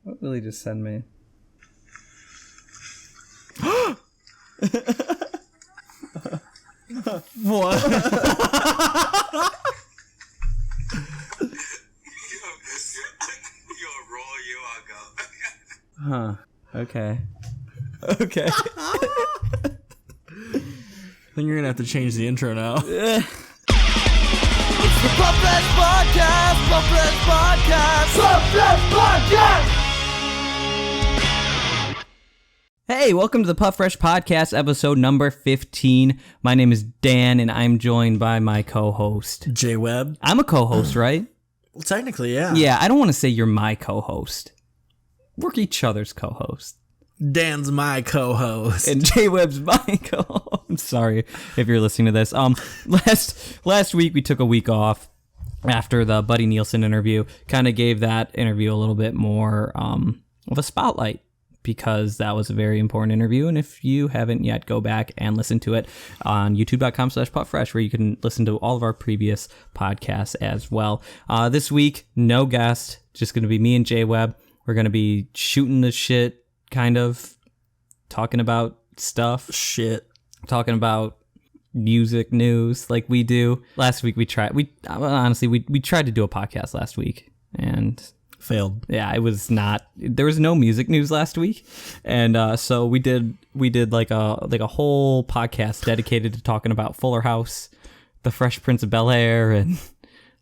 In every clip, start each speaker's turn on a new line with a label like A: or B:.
A: What will he just send me? What? Huh. Okay. Okay.
B: I think you're gonna have to change the intro now.
A: It's the Pup Fresh Podcast! Pup Fresh Podcast! Pup Fresh Podcast! Hey, welcome to the Pup Fresh Podcast, episode number 15. My name is Dan, and I'm joined by my co-host,
B: JWeb.
A: I'm a co-host, right?
B: Well, technically, yeah.
A: Yeah, I don't want to say you're my co-host. We're each other's co-host.
B: Dan's my co-host.
A: And JWeb's my co-host. I'm sorry if you're listening to this. Last week we took a week off after the Buddy Nielsen interview. Kind of gave that interview a little bit more of a spotlight because that was a very important interview. And if you haven't yet, go back and listen to it on youtube.com/pupfresh, where you can listen to all of our previous podcasts as well. This week, no guest, just going to be me and JWeb. We're going to be shooting the shit, kind of talking about stuff. Talking about music news like we do. Last week we tried to do a podcast last week and
B: failed.
A: Yeah, there was no music news last week. And so we did like a whole podcast dedicated to talking about Fuller House, The Fresh Prince of Bel-Air, and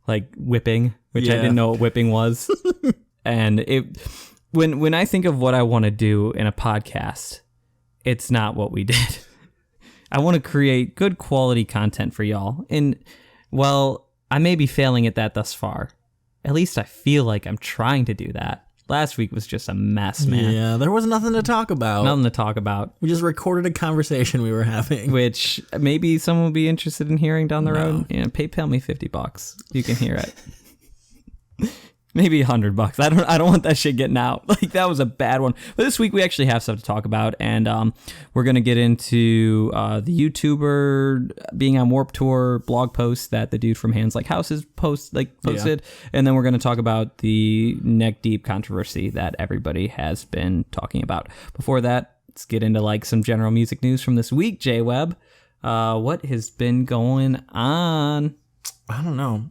A: like whipping, which I didn't know what whipping was. And when I think of what I want to do in a podcast, it's not what we did. I want to create good quality content for y'all. And, well, I may be failing at that thus far. At least I feel like I'm trying to do that. Last week was just a mess, man.
B: Yeah, there was nothing to talk about.
A: Nothing to talk about.
B: We just recorded a conversation we were having.
A: Which maybe someone will be interested in hearing down the road. You know, PayPal me $50. You can hear it. Maybe $100. I don't want that shit getting out. Like, that was a bad one. But this week we actually have stuff to talk about, and we're gonna get into the YouTuber being on Warped Tour blog post that the dude from Hands Like Houses posted, and then we're gonna talk about the neck deep controversy that everybody has been talking about. Before that, let's get into like some general music news from this week. JWeb, what has been going on?
B: I don't know.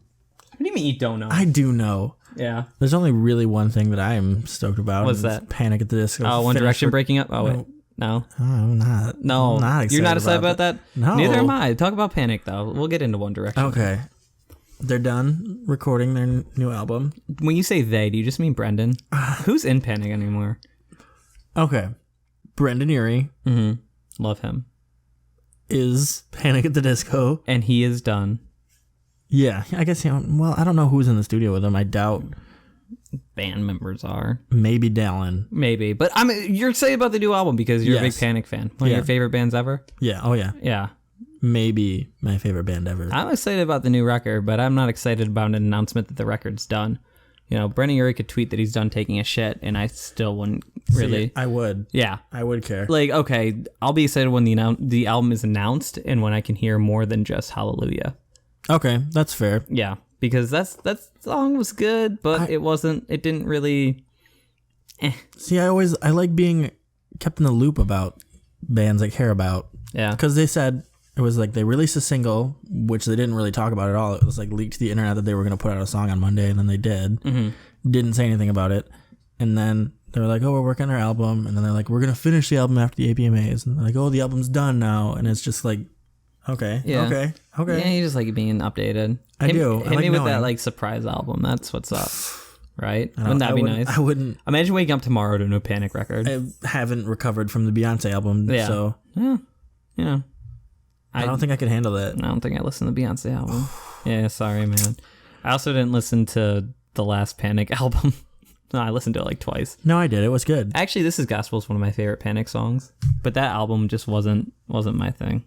A: What do you mean you don't know?
B: I do know.
A: Yeah.
B: There's only really one thing that I am stoked about.
A: What's that?
B: Panic at the Disco.
A: Oh, One Direction breaking up? Oh, wait. No?
B: I'm not.
A: No.
B: I'm not excited.
A: You're not excited about that?
B: No.
A: Neither am I. Talk about Panic, though. We'll get into One Direction.
B: Okay. They're done recording their new album.
A: When you say they, do you just mean Brendan? Who's in Panic anymore?
B: Okay. Brendan Urie.
A: Mm-hmm. Love him.
B: Is Panic at the Disco.
A: And he is done.
B: Yeah, I guess, well, I don't know who's in the studio with him. I doubt
A: band members are.
B: Maybe Dallin.
A: Maybe. But you're excited about the new album because you're a big Panic fan. One of your favorite bands ever?
B: Yeah, oh yeah.
A: Yeah.
B: Maybe my favorite band ever.
A: I'm excited about the new record, but I'm not excited about an announcement that the record's done. You know, Brendan Urie could tweet that he's done taking a shit, and I still wouldn't really.
B: See, I would.
A: Yeah.
B: I would care.
A: Like, okay, I'll be excited when the album is announced and when I can hear more than just Hallelujah.
B: Okay, that's fair.
A: Yeah, because that song was good, but it didn't really.
B: See, I like being kept in the loop about bands I care about.
A: Yeah.
B: Because they said, it was like they released a single, which they didn't really talk about at all. It was like leaked to the internet that they were going to put out a song on Monday, and then they did. Mm-hmm. Didn't say anything about it. And then they were like, oh, we're working on our album. And then they're like, we're going to finish the album after the APMAs. And they're like, oh, the album's done now. And it's just like, okay. Yeah, you just like being updated. I do.
A: Hit me with that like surprise album. That's what's up, right? Wouldn't that be nice?
B: I wouldn't.
A: Imagine waking up tomorrow to a new Panic record.
B: I haven't recovered from the Beyonce album, so
A: yeah.
B: I don't think I could handle that.
A: I don't think I listened to the Beyonce album. Yeah, sorry, man. I also didn't listen to the last Panic album. No, I listened to it like twice.
B: No, I did. It was good.
A: Actually, This Is Gospel is one of my favorite Panic songs, but that album just wasn't my thing.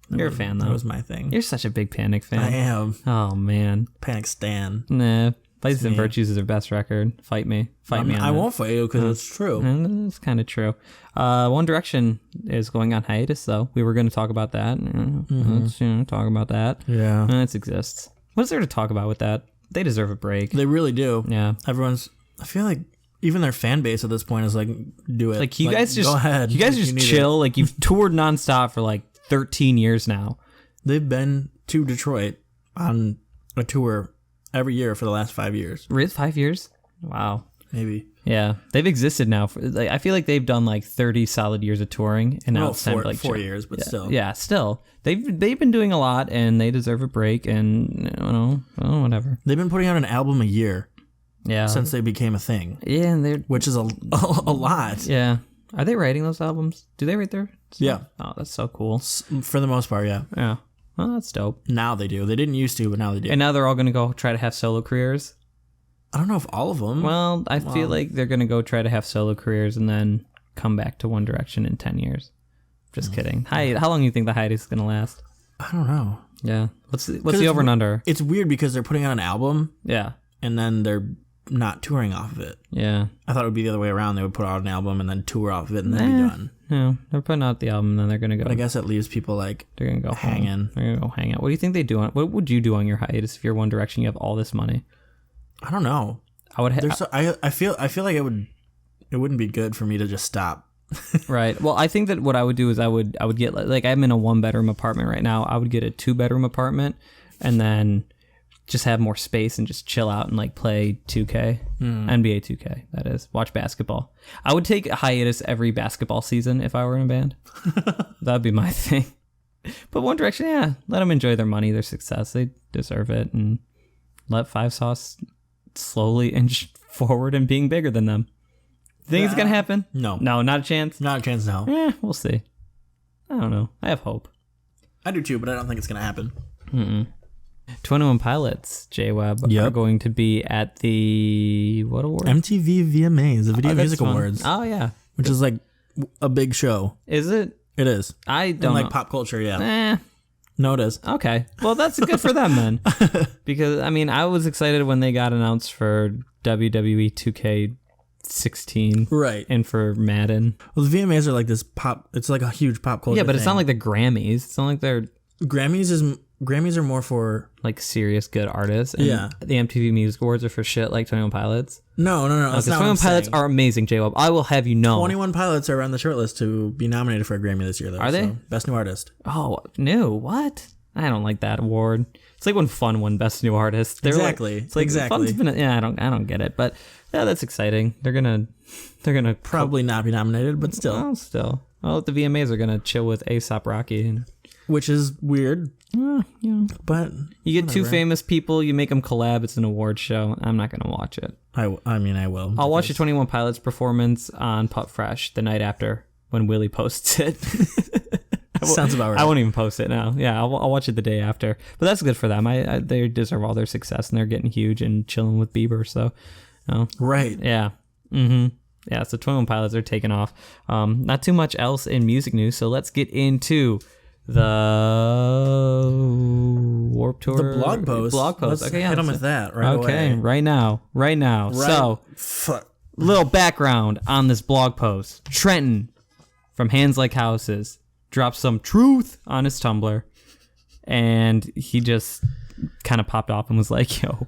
A: You're a fan, though.
B: That was my thing.
A: You're such a big Panic fan.
B: I am.
A: Oh, man.
B: Panic stan.
A: Nah. Vices and Virtues is their best record. Fight me. Fight me on
B: I won't fight you because it's true.
A: It's kind of true. One Direction is going on hiatus, though. We were going to talk about that. Let's talk about that.
B: Yeah.
A: It exists. What's there to talk about with that? They deserve a break.
B: They really do.
A: Yeah.
B: I feel like even their fan base at this point is like, do it.
A: Like, you guys just
B: go ahead.
A: You guys just chill. Like, you've toured nonstop for like 13 years now.
B: They've been to Detroit on a tour every year for the last 5 years.
A: Really? 5 years? Wow.
B: Maybe.
A: Yeah, they've existed now. Like, I feel like they've done like 30 solid years of touring, and now it's time to like
B: 4 years, but still.
A: Yeah, still. They've been doing a lot, and they deserve a break. And whatever.
B: They've been putting out an album a year.
A: Yeah.
B: Since they became a thing.
A: Yeah, and
B: which is a lot.
A: Yeah. Are they writing those albums? Do they write their stuff?
B: Yeah.
A: Oh, that's so cool.
B: For the most part, yeah.
A: Yeah. Well, that's dope.
B: Now they do. They didn't used to, but now they do.
A: And now they're all going to go try to have solo careers.
B: I don't know if all of them.
A: Well, I feel like they're going to go try to have solo careers and then come back to One Direction in 10 years. Just kidding. How long do you think the hiatus is going to last?
B: I don't know.
A: Yeah. What's the over and under?
B: It's weird because they're putting out an album.
A: Yeah.
B: And then they're not touring off of it.
A: Yeah.
B: I thought it would be the other way around. They would put out an album and then tour off of it and then be done.
A: No, they're putting out the album and then they're going to go.
B: But I guess it leaves people like
A: they're going to go
B: hanging.
A: Home. They're going to go hang out. What do you think they do what would you do on your hiatus if you're One Direction, you have all this money?
B: I don't know.
A: I would
B: I feel like it wouldn't be good for me to just stop.
A: Right. Well, I think that what I would do is I would get like I'm in a 1-bedroom apartment right now. I would get a 2-bedroom apartment and then just have more space and just chill out and like play 2K, NBA 2K. That is, watch basketball. I would take a hiatus every basketball season if I were in a band. That'd be my thing. But One Direction, yeah, let them enjoy their money, their success. They deserve it, and let Five Sauce slowly inch forward and being bigger than them. Think it's gonna happen?
B: No,
A: not a chance.
B: Not a chance. No.
A: We'll see. I don't know. I have hope.
B: I do too, but I don't think it's gonna happen.
A: 21 Pilots, JWeb, are going to be at the what award?
B: MTV VMAs, the Video Music Awards.
A: Oh yeah,
B: which is like a big show.
A: Is it?
B: It is.
A: I don't
B: like
A: know.
B: Pop culture. Yeah. No, it is.
A: Okay, well that's good for them then, because I mean I was excited when they got announced for WWE 2K16,
B: right,
A: and for Madden.
B: Well, the VMAs are like this pop. It's like a huge pop culture.
A: Yeah, but
B: thing.
A: it's not like the Grammys. It's not like they're
B: Grammys are more for
A: like serious good artists. And
B: yeah.
A: The MTV Music Awards are for shit like 21 Pilots.
B: No.
A: Because 21 Pilots are amazing, JWeb. I will have you know.
B: 21 Pilots are on the shortlist to be nominated for a Grammy this year, though.
A: Are they?
B: So, Best New Artist.
A: Oh, new? What? I don't like that award. It's like when Fun won Best New Artist.
B: Exactly.
A: It's like
B: exactly.
A: Fun's been I don't get it, but yeah, that's exciting. They're gonna
B: probably not be nominated, but still.
A: Well, the VMAs are gonna chill with A$AP Rocky,
B: which is weird.
A: Yeah.
B: But
A: you get two famous people, you make them collab. It's an award show. I'm not gonna watch it.
B: I mean, I will.
A: I'll watch the 21 Pilots performance on Pup Fresh the night after when Willie posts it.
B: Sounds about right.
A: I won't even post it now. Yeah, I'll watch it the day after. But that's good for them. They deserve all their success, and they're getting huge and chilling with Bieber. So,
B: right.
A: Yeah. Yeah. So 21 Pilots are taking off. Not too much else in music news. So let's get into the Warped Tour.
B: The blog post.
A: Let's
B: okay, hit them with that right away.
A: Okay, right now. So, little background on this blog post. Trenton from Hands Like Houses dropped some truth on his Tumblr, and he just kind of popped off and was like, yo,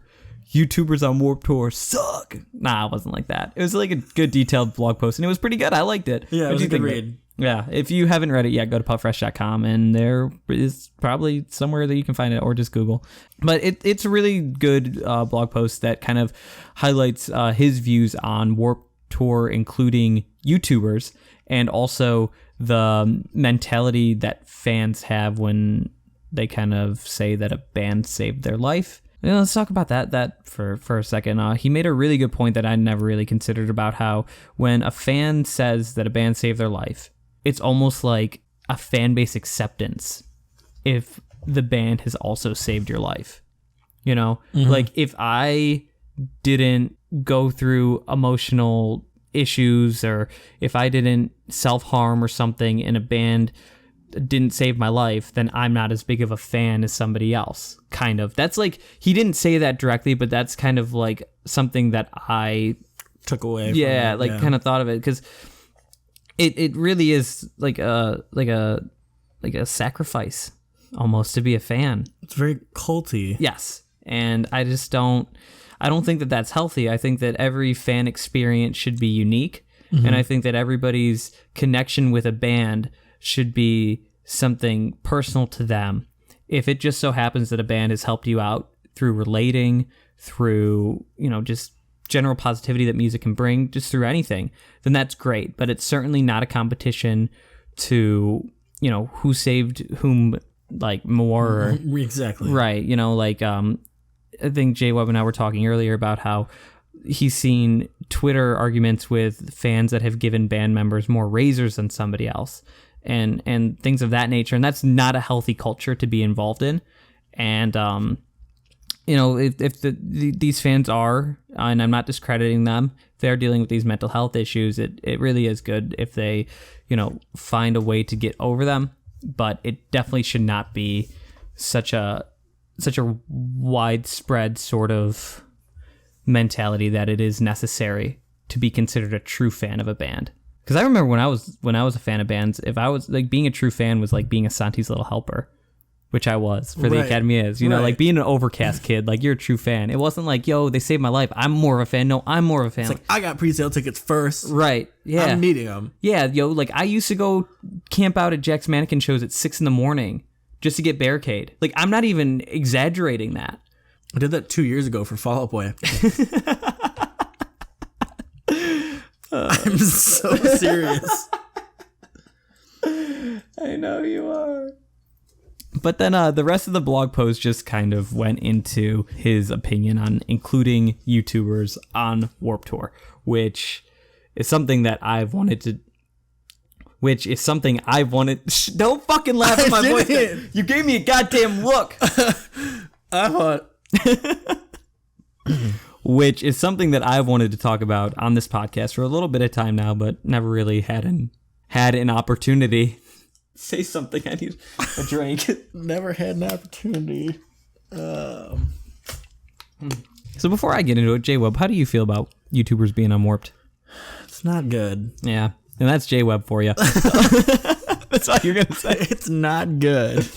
A: YouTubers on Warped Tour suck. Nah, it wasn't like that. It was like a good detailed blog post, and it was pretty good. I liked it.
B: Yeah, it was a good read.
A: Yeah, if you haven't read it yet, go to pupfresh.com, and there is probably somewhere that you can find it, or just Google. But it's a really good blog post that kind of highlights his views on Warped Tour, including YouTubers, and also the mentality that fans have when they kind of say that a band saved their life. Let's talk about that for a second. He made a really good point that I never really considered about how when a fan says that a band saved their life, it's almost like a fan base acceptance if the band has also saved your life. You know, like if I didn't go through emotional issues, or if I didn't self-harm or something and a band didn't save my life, then I'm not as big of a fan as somebody else. Kind of. That's like, he didn't say that directly, but that's kind of like something that I
B: took away.
A: Yeah, kind of thought of it, because it really is like a sacrifice almost to be a fan.
B: It's very culty.
A: Yes. And I just don't, I don't think that that's healthy. I think that every fan experience should be unique. And I think that everybody's connection with a band should be something personal to them. If it just so happens that a band has helped you out through relating, through, just general positivity that music can bring, just through anything, then that's great. But it's certainly not a competition to, who saved whom, like, more.
B: Exactly.
A: Right. I think JWeb and I were talking earlier about how he's seen Twitter arguments with fans that have given band members more raises than somebody else and things of that nature. And that's not a healthy culture to be involved in. And, if these fans are, and I'm not discrediting them, if they're dealing with these mental health issues, it really is good if they, find a way to get over them. But it definitely should not be such a widespread sort of mentality that it is necessary to be considered a true fan of a band. Because I remember when I was a fan of bands, if I was like being a true fan was like being a Santi's Little Helper, which I was for the Academy is, like being an Overcast kid, like you're a true fan. It wasn't like, yo, they saved my life, I'm more of a fan. No, I'm more of a fan.
B: It's like I got pre-sale tickets first.
A: Right. Yeah.
B: I'm needing them.
A: Yeah, like I used to go camp out at Jack's Mannequin shows at 6 a.m. just to get Barricade. Like I'm not even exaggerating that.
B: I did that 2 years ago for Fall Out Boy. I'm so serious.
A: I know you are. But then the rest of the blog post just kind of went into his opinion on including YouTubers on Warped Tour, which is something that I've wanted to... Don't fucking laugh at my voice. You gave me a goddamn look.
B: I thought...
A: Which is something that I've wanted to talk about on this podcast for a little bit of time now, but never really had an opportunity. Say something. I need a drink.
B: Never had an opportunity.
A: So before I get into it, JWeb, how do you feel about YouTubers being on Warped?
B: It's not good.
A: Yeah, and that's JWeb for you. That's all you're gonna say.
B: It's not good.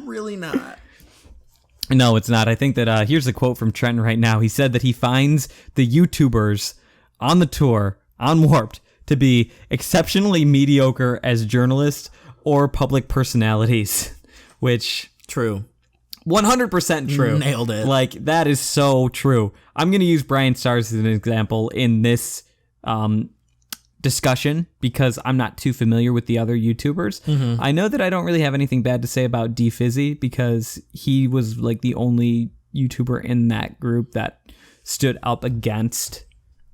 B: Really not.
A: No, it's not. I think that here's a quote from Trenton right now. He said that he finds the YouTubers on the tour, on Warped, to be exceptionally mediocre as journalists or public personalities, which...
B: True.
A: 100% true.
B: Nailed it.
A: Like, that is so true. I'm going to use Brian Stars as an example in this discussion because I'm not too familiar with the other YouTubers. Mm-hmm. I know that I don't really have anything bad to say about D Fizzy because he was like the only YouTuber in that group that stood up against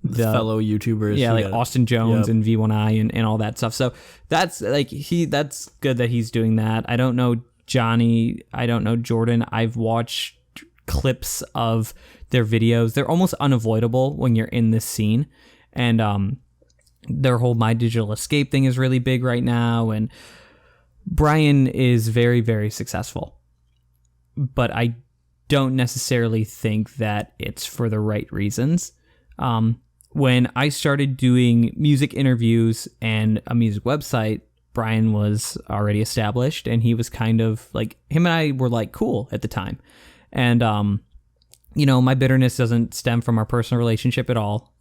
A: the
B: fellow YouTubers.
A: Yeah, like Austin Jones and V1I and all that stuff. So that's like that's good that he's doing that. I don't know Johnny. I don't know Jordan. I've watched clips of their videos. They're almost unavoidable when you're in this scene. And their whole My Digital Escape thing is really big right now. And Brian is very, very successful. But I don't necessarily think that it's for the right reasons. When I started doing music interviews and a music website, Brian was already established and he was kind of like, him and I were like cool at the time. And, my bitterness doesn't stem from our personal relationship at all.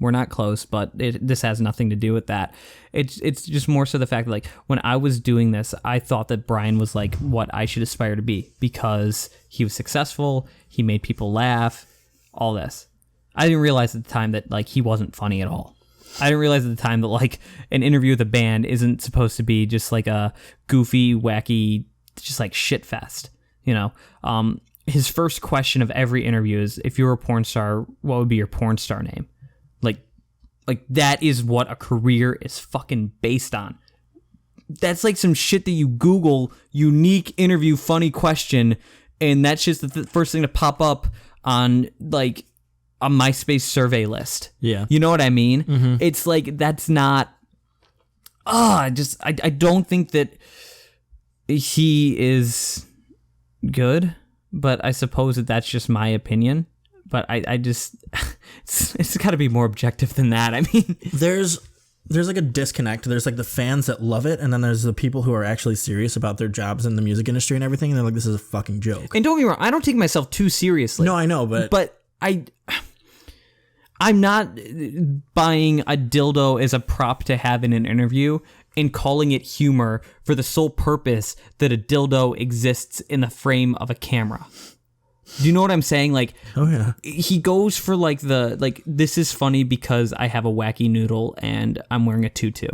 A: We're not close, but this has nothing to do with that. It's just more so the fact that like when I was doing this, I thought that Brian was like what I should aspire to be because he was successful. He made people laugh, all this. I didn't realize at the time that like he wasn't funny at all. I didn't realize at the time that like an interview with a band isn't supposed to be just like a goofy, wacky, just like shit fest, His first question of every interview is, if you were a porn star, what would be your porn star name? Like that is what a career is fucking based on. That's like some shit that you Google, unique interview, funny question, and that's just the first thing to pop up on like a MySpace survey list. Yeah. You know what I mean? Mm-hmm. It's like, that's not, I don't think that he is good. But I suppose that's just my opinion. But I just, it's got to be more objective than that. I mean,
B: there's there's like a disconnect. There's like the fans that love it, and then there's the people who are actually serious about their jobs in the music industry and everything, and they're like, this is a fucking joke.
A: And don't get me wrong, I don't take myself too seriously.
B: No, I know, but
A: I'm not buying a dildo as a prop to have in an interview and calling it humor for the sole purpose that a dildo exists in the frame of a camera. Do you know what I'm saying? Like,
B: oh yeah,
A: he goes for like this is funny because I have a wacky noodle and I'm wearing a tutu.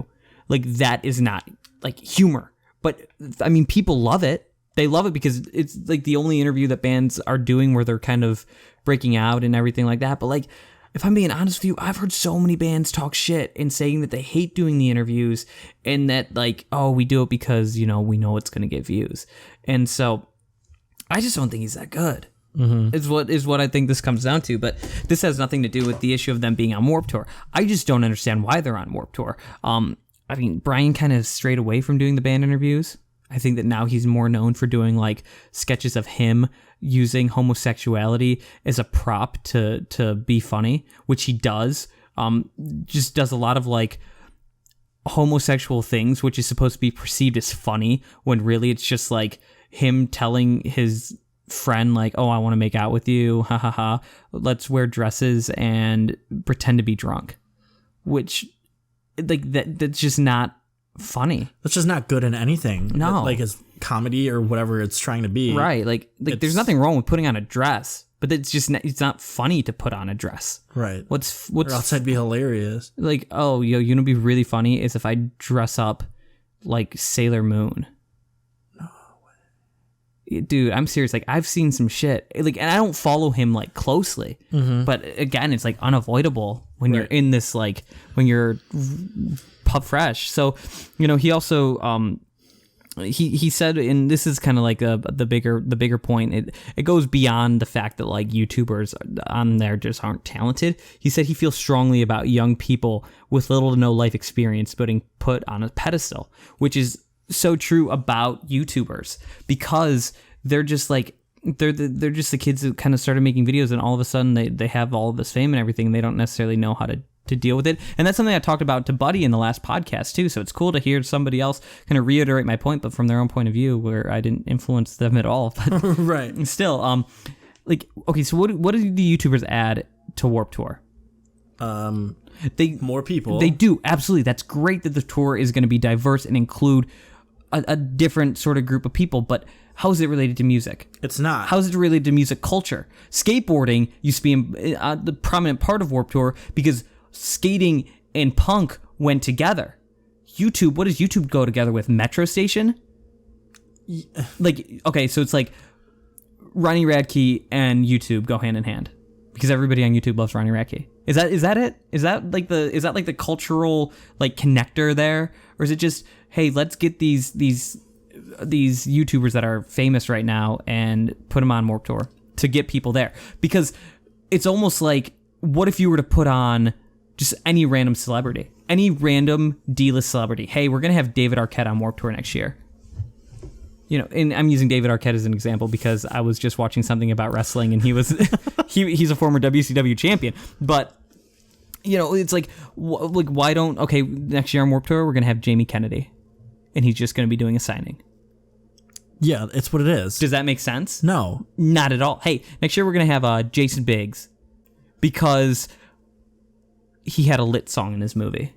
A: Like, that is not like humor. But I mean, people love it. They love it because it's like the only interview that bands are doing where they're kind of breaking out and everything like that. But like, if I'm being honest with you, I've heard so many bands talk shit and saying that they hate doing the interviews and that like, oh, we do it because, you know, we know it's going to get views. And so I just don't think he's that good. Mm-hmm. Is what I think this comes down to. But this has nothing to do with the issue of them being on Warped Tour. I just don't understand why they're on Warped Tour. I mean, Brian kind of strayed away from doing the band interviews. I think that now he's more known for doing like sketches of him using homosexuality as a prop to be funny, which he does. Just does a lot of like homosexual things, which is supposed to be perceived as funny when really it's just like him telling his friend like, oh, I want to make out with you, ha ha ha, let's wear dresses and pretend to be drunk, which like that's just not funny.
B: That's just not good in anything.
A: No,
B: like as comedy or whatever it's trying to be.
A: Right, like there's nothing wrong with putting on a dress, but it's just it's not funny to put on a dress.
B: Right.
A: What's
B: or else it'd be hilarious.
A: Like, oh, yo, you know, be really funny is if I dress up like Sailor Moon. Dude, I'm serious. Like, I've seen some shit. Like, and I don't follow him like closely, but again, it's like unavoidable when you're in this, like when you're Pup Fresh. So, you know, he also he said, and this is kind of like the bigger point. It goes beyond the fact that like YouTubers on there just aren't talented. He said he feels strongly about young people with little to no life experience being put on a pedestal, which is so true about YouTubers because they're just like they're just the kids who kind of started making videos and all of a sudden they have all of this fame and everything and they don't necessarily know how to deal with it. And that's something I talked about to Buddy in the last podcast too, so it's cool to hear somebody else kind of reiterate my point but from their own point of view where I didn't influence them at all. But
B: right,
A: still like, okay, so what did the YouTubers add to Warped Tour?
B: More people.
A: They do, absolutely. That's great that the tour is going to be diverse and include a different sort of group of people, but how is it related to music?
B: It's not.
A: How is it related to music culture? Skateboarding used to be the prominent part of Warped Tour because skating and punk went together. YouTube, what does YouTube go together with? Metro Station? Yeah. Like, okay, so it's like Ronnie Radke and YouTube go hand in hand because everybody on YouTube loves Ronnie Radke. Is that it? Is that like the cultural like connector there, or is it just, hey, let's get these YouTubers that are famous right now and put them on Warped Tour to get people there? Because it's almost like, what if you were to put on just any random celebrity, any random D-list celebrity? Hey, we're gonna have David Arquette on Warped Tour next year. You know, and I'm using David Arquette as an example because I was just watching something about wrestling and he was he's a former WCW champion. But you know, it's like why don't, okay, next year on Warped Tour we're gonna have Jamie Kennedy, and he's just gonna be doing a signing.
B: Yeah, it's what it is.
A: Does that make sense?
B: No,
A: not at all. Hey, next year we're gonna have Jason Biggs because he had a lit song in his movie,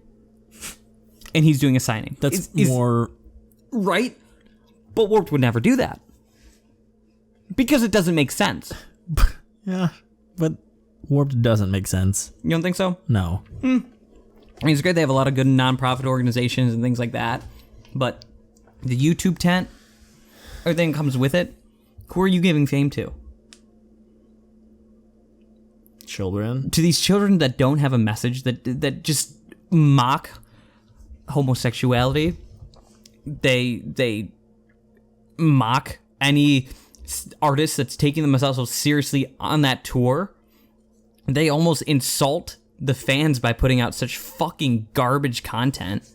A: and he's doing a signing.
B: That's more
A: right. But Warped would never do that because it doesn't make sense.
B: Yeah, but Warped doesn't make sense.
A: You don't think so?
B: No.
A: I mean, it's great they have a lot of good nonprofit organizations and things like that, but the YouTube tent, everything comes with it. Who are you giving fame to?
B: Children.
A: To these children that don't have a message, that just mock homosexuality. They mock any artist that's taking themselves seriously on that tour. They almost insult the fans by putting out such fucking garbage content.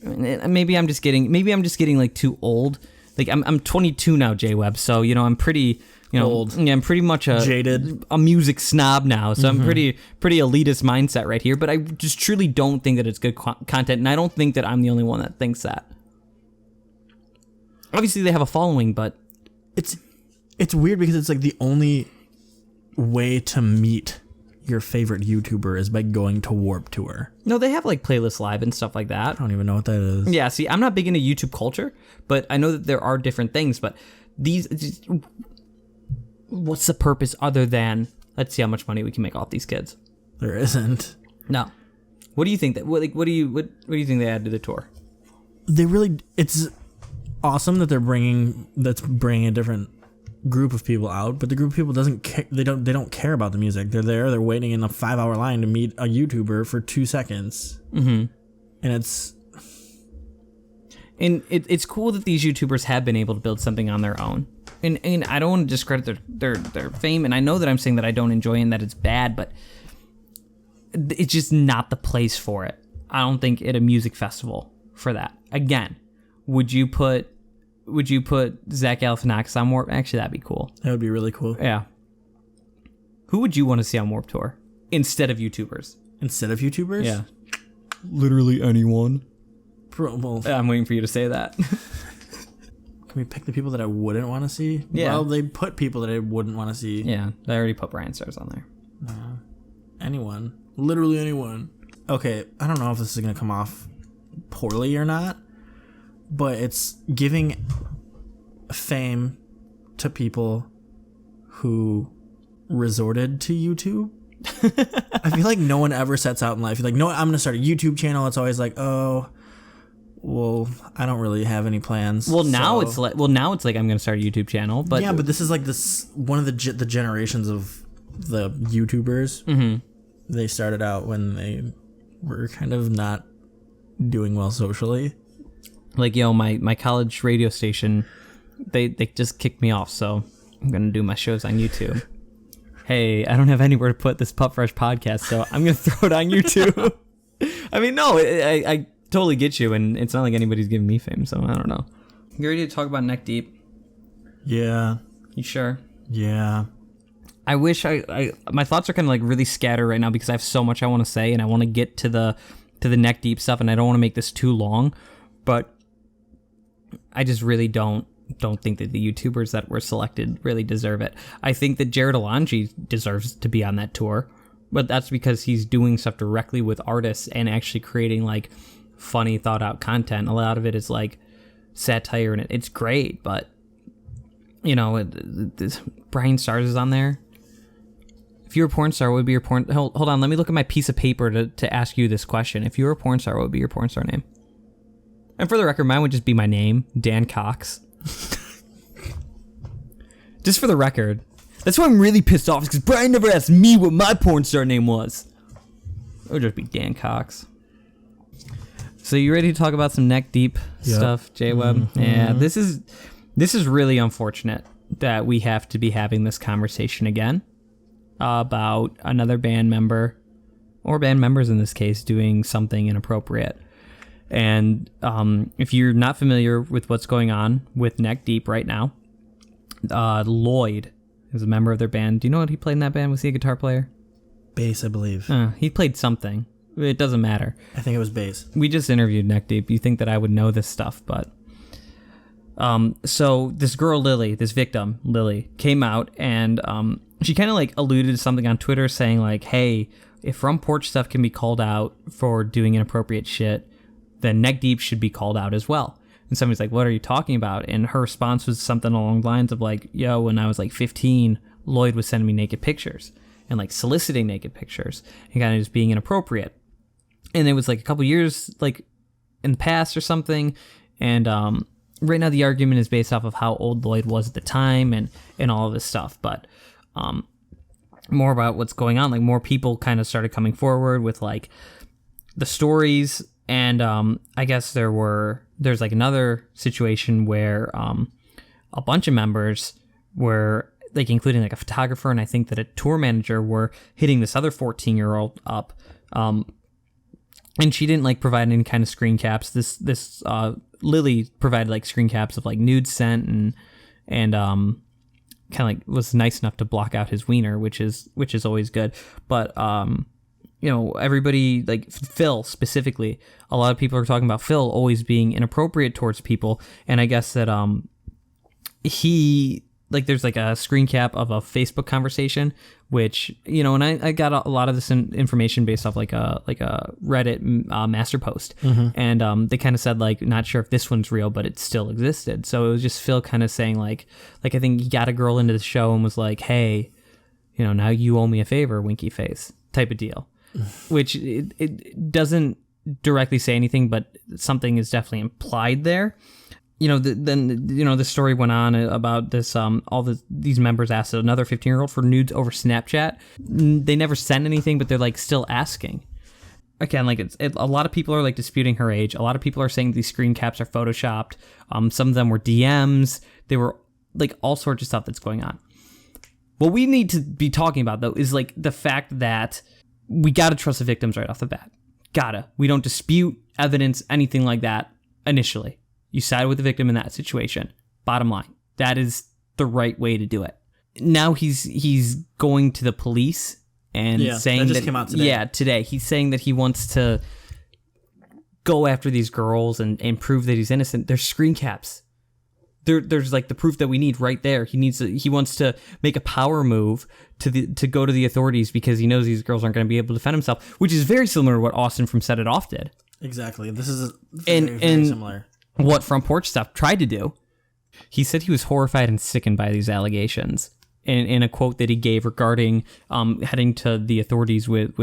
A: Maybe I'm just getting like too old. Like I'm 22 now, JWeb, so you know I'm pretty
B: Old.
A: Yeah, I'm pretty much
B: Jaded.
A: a music snob now, so I'm pretty elitist mindset right here. But I just truly don't think that it's good content, and I don't think that I'm the only one that thinks that. Obviously, they have a following, but
B: it's weird because it's like the only way to meet your favorite YouTuber is by going to Warped Tour.
A: No, they have like Playlist Live and stuff like that.
B: I don't even know what that is.
A: Yeah, see, I'm not big into YouTube culture, but I know that there are different things. But what's the purpose other than let's see how much money we can make off these kids?
B: There isn't.
A: No. What do you think that? What do you think they add to the tour?
B: It's awesome that they're bringing a different group of people out, but the group of people doesn't care. They don't care about the music. They're waiting in a 5-hour line to meet a YouTuber for 2 seconds. And
A: it's cool that these YouTubers have been able to build something on their own. And I don't want to discredit their fame, and I know that I'm saying that I don't enjoy and that it's bad, but it's just not the place for it. I don't think at a music festival for that. Again, would you put Zach Galifianakis on Warped? Actually, that'd be cool.
B: That would be really cool.
A: Yeah. Who would you want to see on Warped Tour instead of YouTubers?
B: Instead of YouTubers?
A: Yeah. Literally anyone.
B: Well,
A: I'm waiting for you to say that.
B: Can we pick the people that I wouldn't want to see?
A: Yeah.
B: Well, they put people that I wouldn't want to see.
A: Yeah, they already put Brian Stars on there.
B: Anyone. Literally anyone. Okay, I don't know if this is going to come off poorly or not, but it's giving fame to people who resorted to YouTube. I feel like no one ever sets out in life. You're like, no, I'm going to start a YouTube channel. It's always like, oh, well, I don't really have any plans.
A: Well, now it's like I'm going to start a YouTube channel, but
B: yeah, but this is like one of the generations of the YouTubers. Mm-hmm. They started out when they were kind of not doing well socially.
A: Like, my college radio station, they just kicked me off, so I'm going to do my shows on YouTube. Hey, I don't have anywhere to put this Pup Fresh podcast, so I'm going to throw it on YouTube. I mean, no, I totally get you, and it's not like anybody's giving me fame, so I don't know. You ready to talk about Neck Deep?
B: Yeah.
A: You sure?
B: Yeah.
A: I wish my thoughts are kind of like really scattered right now because I have so much I want to say, and I want to get to the Neck Deep stuff, and I don't want to make this too long, but I just really don't think that the YouTubers that were selected really deserve it. I think that Jared Alonji deserves to be on that tour, but that's because he's doing stuff directly with artists and actually creating like funny, thought out content. A lot of it is like satire, and it's great, but you know, Brian Stars is on there. If you were a porn star, what would be your porn? Hold on, let me look at my piece of paper to ask you this question. If you were a porn star, what would be your porn star name? And for the record, mine would just be my name, Dan Cox. Just for the record. That's why I'm really pissed off, because Brian never asked me what my porn star name was. It would just be Dan Cox. So you ready to talk about some neck deep stuff, JWeb? Mm-hmm. Yeah, this is really unfortunate that we have to be having this conversation again about another band member, or band members in this case, doing something inappropriate. And if you're not familiar with what's going on with Neck Deep right now, Lloyd is a member of their band. Do you know what he played in that band? Was he a guitar player?
B: Bass, I believe.
A: He played something. It doesn't matter.
B: I think it was bass.
A: We just interviewed Neck Deep. You think that I would know this stuff, but... So this girl, Lily, this victim, Lily, came out and she kind of like alluded to something on Twitter saying like, hey, if Front Porch Stuff can be called out for doing inappropriate shit, then Neck Deep should be called out as well. And somebody's like, what are you talking about? And her response was something along the lines of like, yo, when I was like 15, Lloyd was sending me naked pictures and like soliciting naked pictures and kind of just being inappropriate. And it was like a couple years like in the past or something. And right now the argument is based off of how old Lloyd was at the time and all of this stuff. But more about what's going on, like more people kind of started coming forward with like the stories. And I guess there's like another situation where a bunch of members were like, including like a photographer and I think that a tour manager, were hitting this other 14-year-old up. And she didn't like provide any kind of screen caps. This Lily provided like screen caps of like nudes sent and kind of like was nice enough to block out his wiener, which is always good. But everybody, like Phil specifically, a lot of people are talking about Phil always being inappropriate towards people, and I guess that he, like, there's like a screen cap of a Facebook conversation, which, and I got a lot of this information based off like a Reddit master post, and they kind of said, like, not sure if this one's real, but it still existed. So it was just Phil kind of saying like I think he got a girl into the show and was like, hey, now you owe me a favor, winky face type of deal, which it doesn't directly say anything, but something is definitely implied there. The story went on about this. These members asked another 15-year-old for nudes over Snapchat. They never sent anything, but they're like still asking. Again, like a lot of people are like disputing her age. A lot of people are saying these screen caps are photoshopped. Some of them were DMs. They were like all sorts of stuff that's going on. What we need to be talking about, though, is like the fact that we gotta trust the victims right off the bat. We don't dispute evidence, anything like that initially. You side with the victim in that situation. Bottom line, that is the right way to do it. Now he's going to the police and saying
B: that just came out today.
A: Yeah, today. He's saying that he wants to go after these girls and prove that he's innocent. There's screen caps. There's like the proof that we need right there. He wants to make a power move to go to the authorities because he knows these girls aren't going to be able to defend himself, which is very similar to what Austin from Set It Off did.
B: Exactly. This is very similar.
A: What Front Porch Stuff tried to do. He said he was horrified and sickened by these allegations in a quote that he gave regarding heading to the authorities with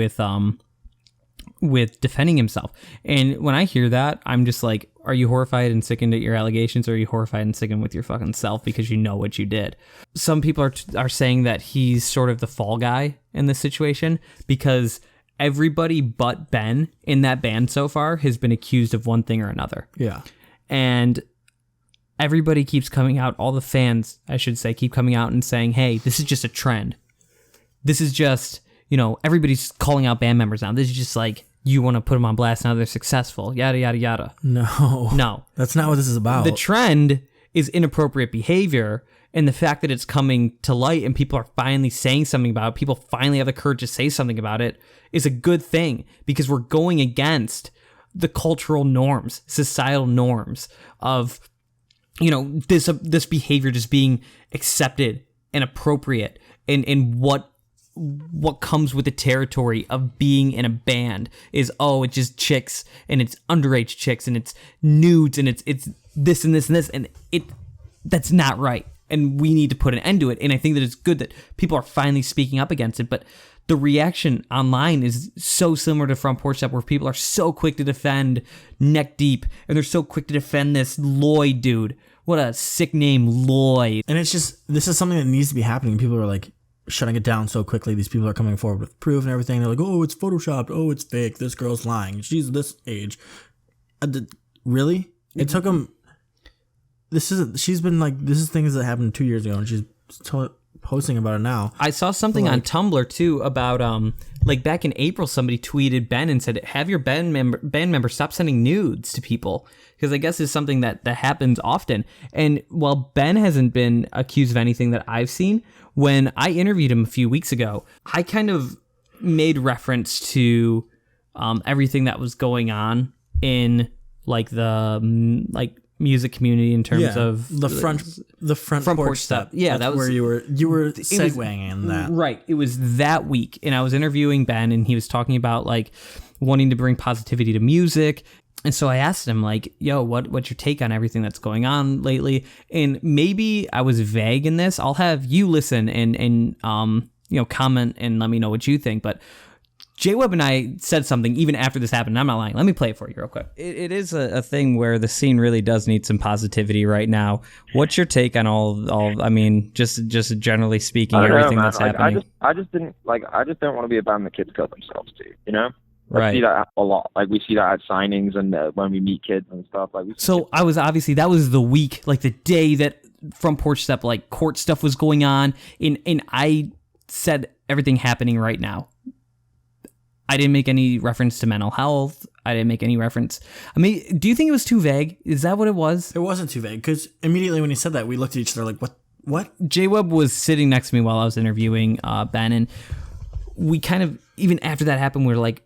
A: defending himself. And when I hear that, I'm just like, are you horrified and sickened at your allegations, or are you horrified and sickened with your fucking self because you know what you did? Some people are saying that he's sort of the fall guy in this situation because everybody but Ben in that band so far has been accused of one thing or another.
B: Yeah.
A: And everybody keeps coming out, all the fans, I should say, keep coming out and saying, hey, this is just a trend. This is just, everybody's calling out band members now. This is just like, you want to put them on blast now they're successful, yada, yada, yada. No.
B: That's not what this is about.
A: The trend is inappropriate behavior, and the fact that it's coming to light and people are finally saying something about it, people finally have the courage to say something about it, is a good thing because we're going against the cultural norms, societal norms of, this behavior just being accepted and appropriate, and what comes with the territory of being in a band is, it's just chicks and it's underage chicks and it's nudes and it's this and this and this, and that's not right. And we need to put an end to it. And I think that it's good that people are finally speaking up against it, but the reaction online is so similar to Front Porch Stuff, where people are so quick to defend neck deep, and they're so quick to defend this Lloyd dude. What a sick name, Lloyd.
B: And it's just, this is something that needs to be happening. People are like shutting it down so quickly. These people are coming forward with proof and everything. They're like, oh, it's photoshopped. Oh, it's fake. This girl's lying. She's this age. Really? It took them. This is things that happened 2 years ago, and she's posting about it now.
A: I saw something on Tumblr too about back in April, somebody tweeted Ben and said, have your band member stop sending nudes to people, because I guess it's something that happens often. And while Ben hasn't been accused of anything that I've seen, when I interviewed him a few weeks ago, I kind of made reference to everything that was going on in the music community in terms of
B: the front porch stuff.
A: Yeah,
B: that's where you were segueing in that.
A: Right. It was that week, and I was interviewing Ben, and he was talking about wanting to bring positivity to music. And so I asked him yo, what's your take on everything that's going on lately? And maybe I was vague in this. I'll have you listen and comment and let me know what you think. But JWeb and I said something even after this happened. I'm not lying. Let me play it for you real quick. It is a thing where the scene really does need some positivity right now. What's your take on all? I mean, just generally speaking, everything that's happening.
C: I just don't want to be a band that kids kill themselves to.
A: Right.
C: I see that a lot. We see that at signings and when we meet kids and stuff.
A: So I was that was the week, the day that Front Porch Stuff, court stuff was going on, and I said everything happening right now. I didn't make any reference to mental health. I didn't make any reference. I mean, do you think it was too vague? Is that what it was?
B: It wasn't too vague, because immediately when he said that, we looked at each other like, what What?
A: JWeb was sitting next to me while I was interviewing Ben, and we kind of, even after that happened, we were like,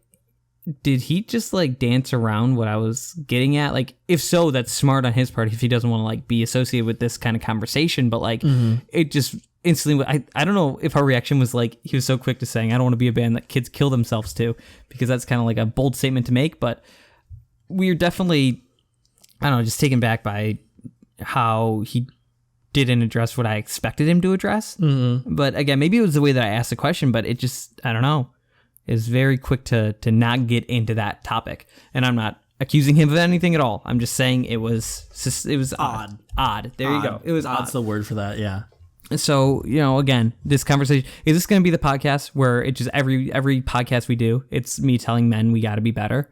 A: did he just like dance around what I was getting at? Like, if so, that's smart on his part if he doesn't want to like be associated with this kind of conversation. But like, it just instantly, I don't know if our reaction was like, he was so quick to saying, I don't want to be a band that kids kill themselves to, because that's kind of like a bold statement to make. But we're definitely, I don't know, just taken back by how he didn't address what I expected him to address. But again, maybe it was the way that I asked the question, but it just, I don't know, is very quick to not get into that topic. And I'm not accusing him of anything at all. I'm just saying it was odd. There you go. It was odd.
B: That's the word for that. Yeah.
A: So, you know, again, this conversation, is this going to be the podcast where it just every podcast we do, it's me telling men we got to be better?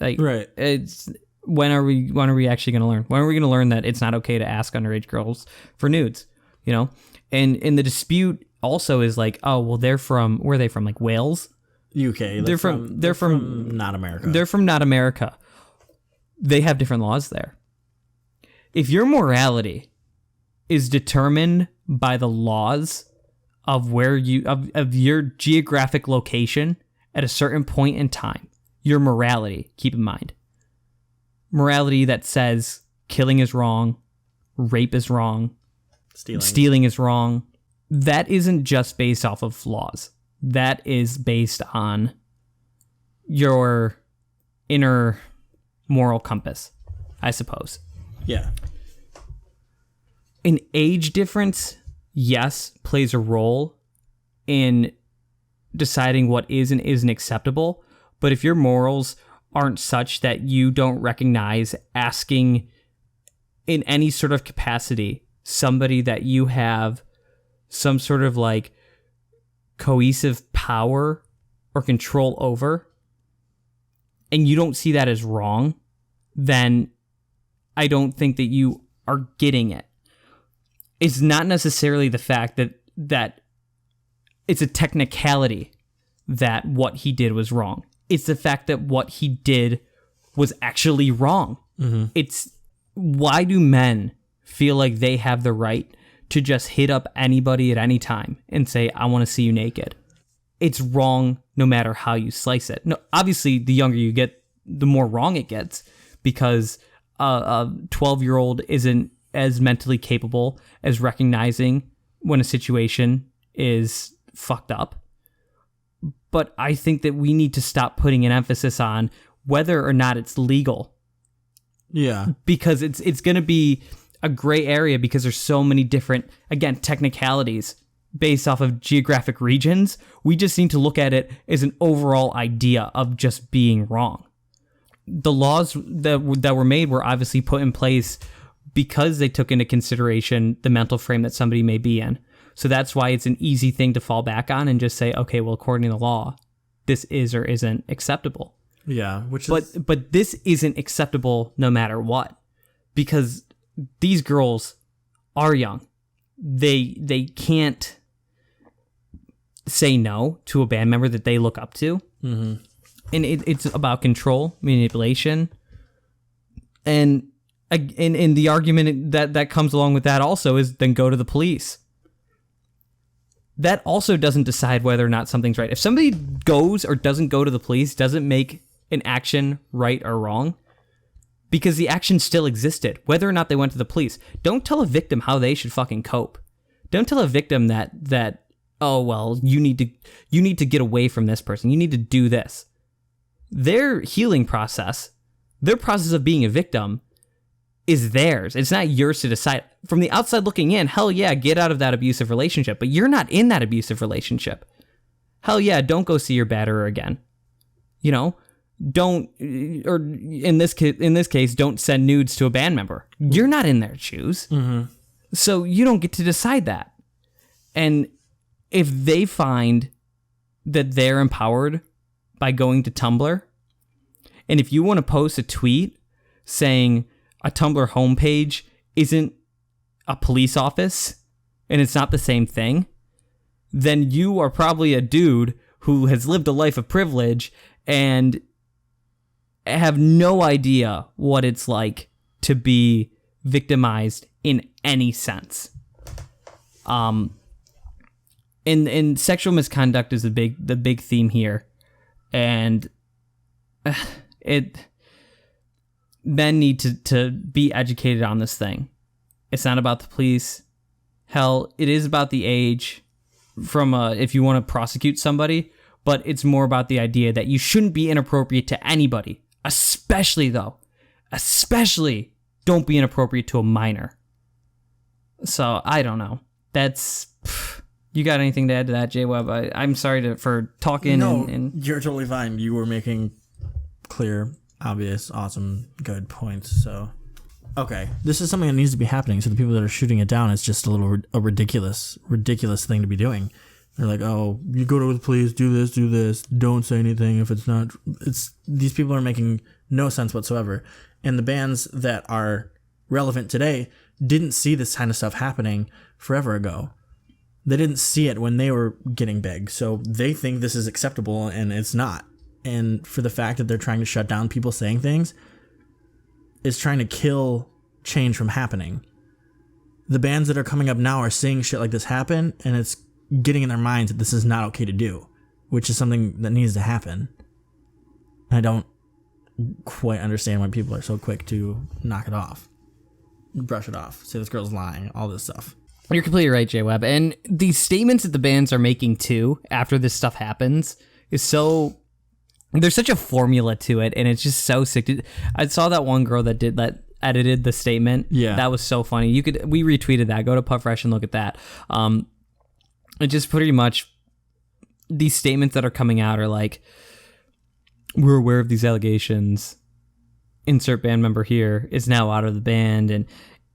A: Like,
B: right.
A: It's when are we actually going to learn? When are we going to learn that it's not okay to ask underage girls for nudes? You know, and the dispute also is like, oh well, where are they from? Like Wales,
B: UK.
A: They're from
B: not America.
A: They're from not America. They have different laws there. If your morality is determined by the laws of where of your geographic location at a certain point in time, your morality, keep in mind, morality that says killing is wrong, rape is wrong, stealing is wrong, that isn't just based off of laws. That is based on your inner moral compass, I suppose.
B: Yeah.
A: An age difference, yes, plays a role in deciding what is and isn't acceptable. But if your morals aren't such that you don't recognize asking in any sort of capacity somebody that you have some sort of like cohesive power or control over, and you don't see that as wrong, then I don't think that you are getting it. It's not necessarily the fact that it's a technicality that what he did was wrong. It's the fact that what he did was actually wrong. It's why do men feel like they have the right to just hit up anybody at any time and say, I want to see you naked? It's wrong no matter how you slice it. No, obviously, the younger you get, the more wrong it gets, because a 12-year-old isn't as mentally capable as recognizing when a situation is fucked up. But I think that we need to stop putting an emphasis on whether or not it's legal.
B: Yeah.
A: Because it's going to be a gray area because there's so many different, again, technicalities based off of geographic regions. We just need to look at it as an overall idea of just being wrong. The laws that were made were obviously put in place because they took into consideration the mental frame that somebody may be in. So that's why it's an easy thing to fall back on and just say, okay, well, according to the law, this is or isn't acceptable.
B: Yeah,
A: but this isn't acceptable no matter what, because these girls are young. They can't say no to a band member that they look up to. And it's about control, manipulation, and the argument that comes along with that also is then go to the police. That also doesn't decide whether or not something's right. If somebody goes or doesn't go to the police, doesn't make an action right or wrong, because the action still existed, whether or not they went to the police. Don't tell a victim how they should fucking cope. Don't tell a victim that oh well, you need to get away from this person. You need to do this. Their healing process, their process of being a victim, is theirs. It's not yours to decide. From the outside looking in, hell yeah, get out of that abusive relationship. But you're not in that abusive relationship. Hell yeah, don't go see your batterer again. You know, don't, or in this case, don't send nudes to a band member. You're not in their shoes. So you don't get to decide that. And if they find that they're empowered by going to Tumblr, and if you want to post a tweet saying a Tumblr homepage isn't a police office and it's not the same thing, then you are probably a dude who has lived a life of privilege and have no idea what it's like to be victimized in any sense. And sexual misconduct is the big theme here, and men need to be educated on this thing. It's not about the police. Hell, it is about the age from if you want to prosecute somebody, but it's more about the idea that you shouldn't be inappropriate to anybody, especially don't be inappropriate to a minor. So I don't know. You got anything to add to that, JWeb? I'm sorry for talking.
B: No,
A: and
B: you're totally fine. You were making clear, obvious, awesome, good points. So, okay, this is something that needs to be happening. So the people that are shooting it down, it's just a ridiculous thing to be doing. They're like, oh, you go to the police, do this, don't say anything if it's not. These people are making no sense whatsoever. And the bands that are relevant today didn't see this kind of stuff happening forever ago. They didn't see it when they were getting big. So they think this is acceptable, and it's not. And for the fact that they're trying to shut down people saying things is trying to kill change from happening. The bands that are coming up now are seeing shit like this happen, and it's getting in their minds that this is not okay to do, which is something that needs to happen. I don't quite understand why people are so quick to knock it off, brush it off, say this girl's lying, all this stuff.
A: You're completely right, JWeb. And these statements that the bands are making too after this stuff happens is so... There's such a formula to it, and it's just so sick. I saw that one girl that edited the statement.
B: Yeah.
A: That was so funny. We retweeted that. Go to Pup Fresh and look at that. It just pretty much... These statements that are coming out are like, we're aware of these allegations. Insert band member here is now out of the band, and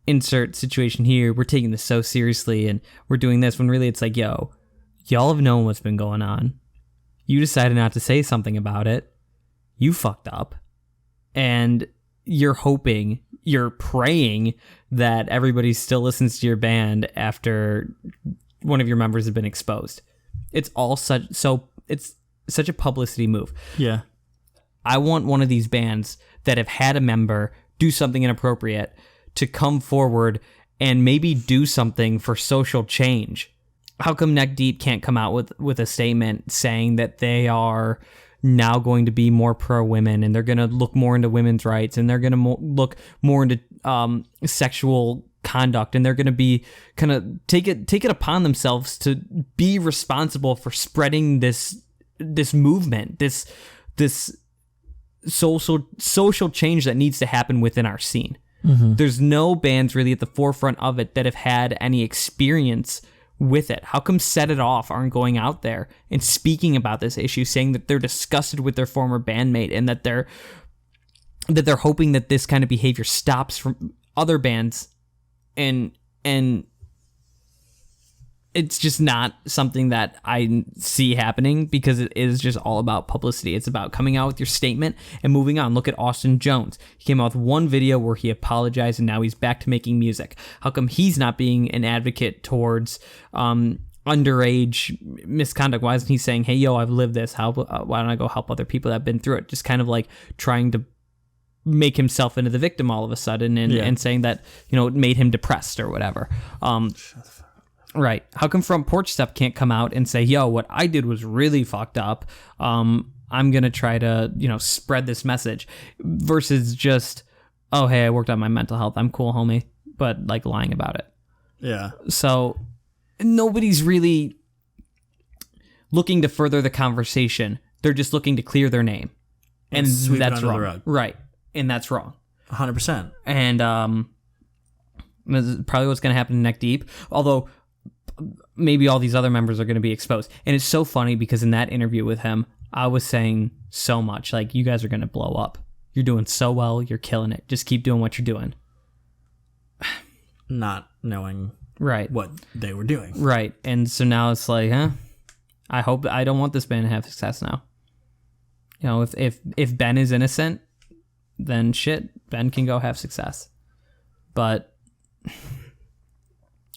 A: insert situation here, we're taking this so seriously and we're doing this, when really it's like, yo, y'all have known what's been going on. You decided not to say something about it. You fucked up. And you're praying that everybody still listens to your band after one of your members has been exposed. It's such a publicity move.
B: Yeah.
A: I want one of these bands that have had a member do something inappropriate to come forward and maybe do something for social change. How come Neck Deep can't come out with a statement saying that they are now going to be more pro-women, and they're going to look more into women's rights, and they're going to look more into sexual conduct, and they're going to be kind of take it upon themselves to be responsible for spreading this movement, this social change that needs to happen within our scene. Mm-hmm. There's no bands really at the forefront of it that have had any experience with it. How come Set It Off aren't going out there and speaking about this issue, saying that they're disgusted with their former bandmate, and that they're hoping that this kind of behavior stops from other bands, and it's just not something that I see happening, because it is just all about publicity. It's about coming out with your statement and moving on. Look at Austin Jones. He came out with one video where he apologized, and now he's back to making music. How come he's not being an advocate towards underage misconduct? Why isn't he saying, hey, yo, I've lived this. Why don't I go help other people that have been through it? Just kind of like trying to make himself into the victim all of a sudden, and saying that, it made him depressed or whatever. Right. How come Front Porch Stuff can't come out and say, yo, what I did was really fucked up. I'm going to try to, spread this message, versus just, oh, hey, I worked on my mental health. I'm cool, homie. But like lying about it.
B: Yeah.
A: So nobody's really looking to further the conversation. They're just looking to clear their name. And that's wrong. The rug. Right. And that's wrong.
B: 100%.
A: And this is probably what's going to happen in Neck Deep. Although maybe all these other members are going to be exposed. And it's so funny, because in that interview with him, I was saying so much, like, you guys are going to blow up. You're doing so well. You're killing it. Just keep doing what you're doing.
B: Not knowing
A: right
B: what they were doing.
A: Right. And so now it's like, I don't want this band to have success now. If Ben is innocent, then shit, Ben can go have success. But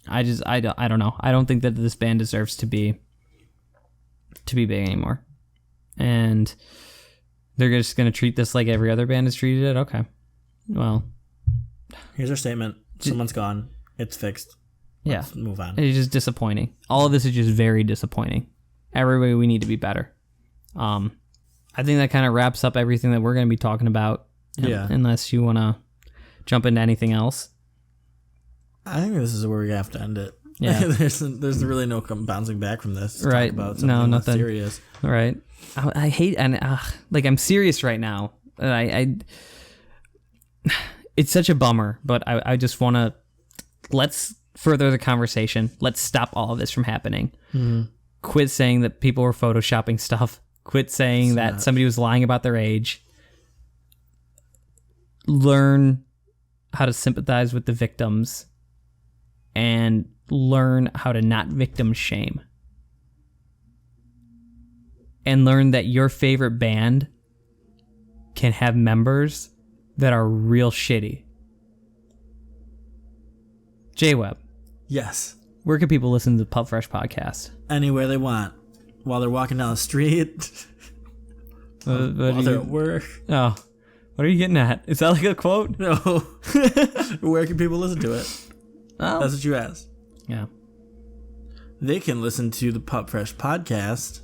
A: I don't know. I don't think that this band deserves to be big anymore. And they're just going to treat this like every other band has treated it. Okay. Well,
B: here's our statement. Someone's gone. It's fixed.
A: Yeah.
B: Let's move on.
A: It's just disappointing. All of this is just very disappointing. Every way we need to be better. I think that kind of wraps up everything that we're going to be talking about.
B: Yeah.
A: Unless you want to jump into anything else.
B: I think this is where we have to end it.
A: Yeah.
B: there's really no bouncing back from this.
A: Right.
B: Talk about something
A: nothing
B: serious.
A: Right. I hate, and like, I'm serious right now. And it's such a bummer, but I just want to, let's further the conversation. Let's stop all of this from happening.
B: Mm-hmm.
A: Quit saying that people were photoshopping stuff. Quit saying that somebody was lying about their age. Learn how to sympathize with the victims and learn how to not victim shame. And learn that your favorite band can have members that are real shitty. JWeb.
B: Yes.
A: Where can people listen to the Pup Fresh podcast?
B: Anywhere they want. While they're walking down the street. While they're at work.
A: Oh, what are you getting at? Is that like a quote?
B: No. Where can people listen to it?
A: Oh.
B: That's what you asked.
A: Yeah.
B: They can listen to the Pup Fresh podcast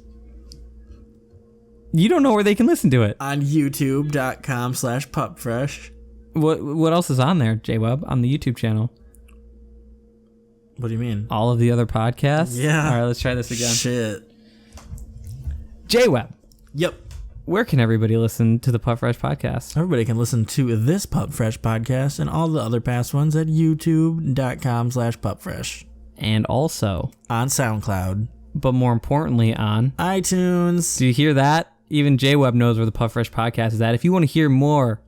A: You don't know where they can listen to it.
B: on youtube.com/pupfresh.
A: What else is on there, JWeb, on the YouTube channel?
B: What do you mean?
A: All of the other podcasts?
B: Yeah.
A: All right, let's try this again.
B: Shit.
A: JWeb,
B: Yep.
A: where can everybody listen to the Pup Fresh podcast?
B: Everybody can listen to this Pup Fresh podcast and all the other past ones at youtube.com/pupfresh.
A: And also,
B: On SoundCloud.
A: but more importantly, on...
B: iTunes.
A: Do you hear that? Even JWeb knows where the Pup Fresh podcast is at. If you want to hear more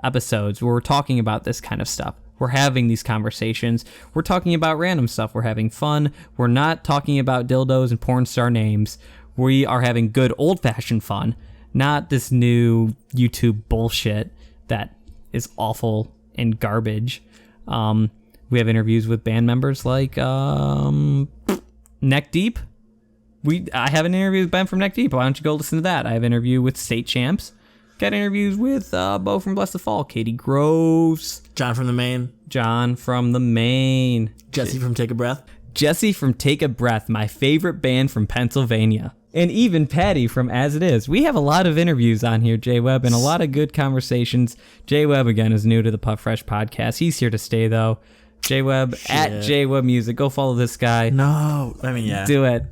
A: episodes where we're talking about this kind of stuff, we're having these conversations, we're talking about random stuff, we're having fun, we're not talking about dildos and porn star names, we are having good old-fashioned fun, not this new YouTube bullshit that is awful and garbage. We have interviews with band members like Neck Deep. I have an interview with Ben from Neck Deep. Why don't you go listen to that? I have an interview with State Champs. Got interviews with Bo from Bless the Fall, Katie Groves,
B: John from the Main.
A: John from the Main,
B: Jesse from Take a Breath.
A: Jesse from Take a Breath, my favorite band from Pennsylvania, and even Patty from As It Is. We have a lot of interviews on here, JWeb, and a lot of good conversations. JWeb, again, is new to the Pup Fresh podcast. He's here to stay, though. JWeb, at JWeb Music. Go follow this guy.
B: No. I mean, yeah.
A: Do it.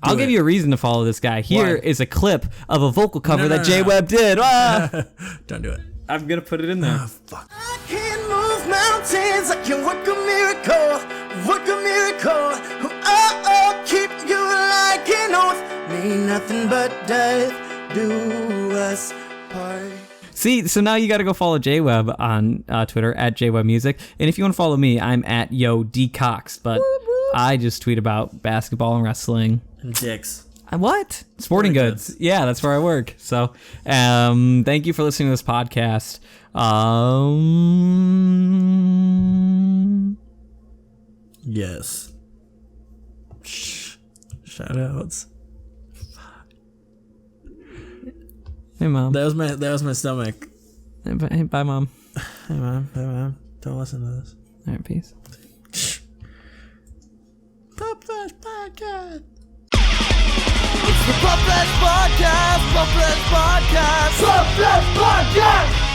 A: I'll give you a reason to follow this guy. Here is a clip of a vocal cover that JWeb did. Ah!
B: Don't do it.
A: I'm going to put it in there.
B: Oh, fuck.
D: I can move mountains, I can work a miracle, work a miracle. Oh, keep you like an oath, may nothing but death do us part.
A: See, so now you got to go follow JWeb on Twitter, at JWeb Music. And if you want to follow me, I'm at YoDCox. But I just tweet about basketball and wrestling.
B: And dicks.
A: What? Sporting goods. Yeah, that's where I work. So thank you for listening to this podcast.
B: Yes. Shout outs.
A: Hey, Mom.
B: That was my stomach.
A: Hey, bye, Mom.
B: Hey, Mom. Don't listen to this.
A: All right, peace.
B: Pup Fresh Podcast.
D: It's the Pup Fresh Podcast, Pup Fresh Podcast, Pup Fresh Podcast.